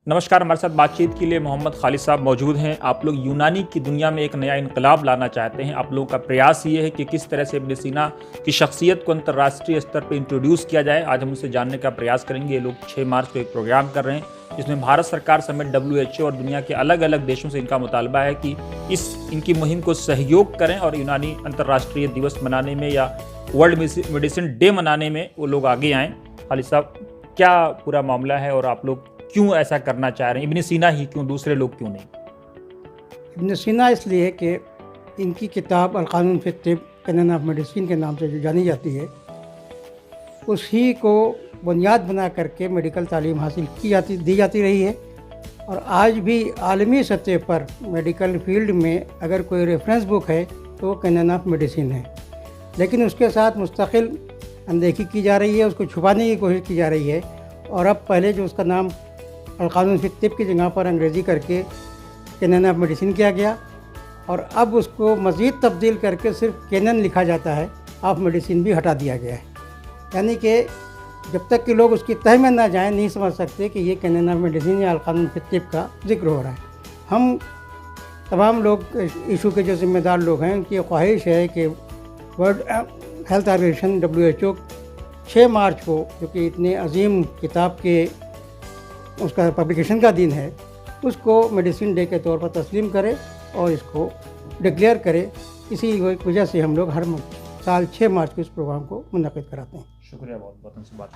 नमस्कार, हमारे साथ बातचीत के लिए मोहम्मद खालिद साहब मौजूद हैं। आप लोग यूनानी की दुनिया में एक नया इनकलाब लाना चाहते हैं। आप लोगों का प्रयास ये है कि किस तरह से इब्न सीना की शख्सियत को अंतर्राष्ट्रीय स्तर पर इंट्रोड्यूस किया जाए। आज हम उनसे जानने का प्रयास करेंगे। ये लोग 6 मार्च को एक प्रोग्राम कर रहे हैं जिसमें भारत सरकार समेत WHO और दुनिया के अलग अलग देशों से इनका मुतालबा है कि इनकी मुहिम को सहयोग करें और यूनानी अंतर्राष्ट्रीय दिवस मनाने में या वर्ल्ड मेडिसिन डे मनाने में वो लोग आगे आएँ। खालिद साहब, क्या पूरा मामला है और आप लोग क्यों ऐसा करना चाह रहे हैं? इब्न सीना ही क्यों, दूसरे लोग क्यों नहीं? इब्न सीना इसलिए कि इनकी किताब अल-क़ानून फ़ी तिब कैनन ऑफ मेडिसिन के नाम से जो जानी जाती है, उसी को बुनियाद बना करके मेडिकल तालीम हासिल दी जाती रही है। और आज भी आलमी सतह पर मेडिकल फील्ड में अगर कोई रेफरेंस बुक है तो वो कैनन ऑफ मेडिसिन है। लेकिन उसके साथ मुस्तकिल अनदेखी की जा रही है, उसको छुपाने की कोशिश की जा रही है। और अब पहले जो उसका नाम अल-क़ानून फ़ी तिब की जगह पर अंग्रेज़ी करके कैनन ऑफ मेडिसिन किया गया, और अब उसको मज़ीद तब्दील करके सिर्फ कैनन लिखा जाता है, ऑफ मेडिसिन भी हटा दिया गया है। यानी कि जब तक कि लोग उसकी तह में ना जाएं, नहीं समझ सकते कि ये कैनन ऑफ मेडिसिन या अल-क़ानून फ़ी तिब का जिक्र हो रहा है। हम तमाम लोग इशू के जो ज़िम्मेदार लोग हैं, उनकी ख्वाहिश है कि वर्ल्ड हेल्थ ऑर्गेनाइजेशन WHO 6 मार्च को, जो कि इतने अजीम किताब के उसका पब्लिकेशन का दिन है, उसको मेडिसिन डे के तौर पर तस्लीम करे और इसको डिक्लेयर करे। इसी वजह से हम लोग हर साल 6 मार्च को इस प्रोग्राम को मुनक़िद कराते हैं। शुक्रिया बहुत बहुत, उनसे बात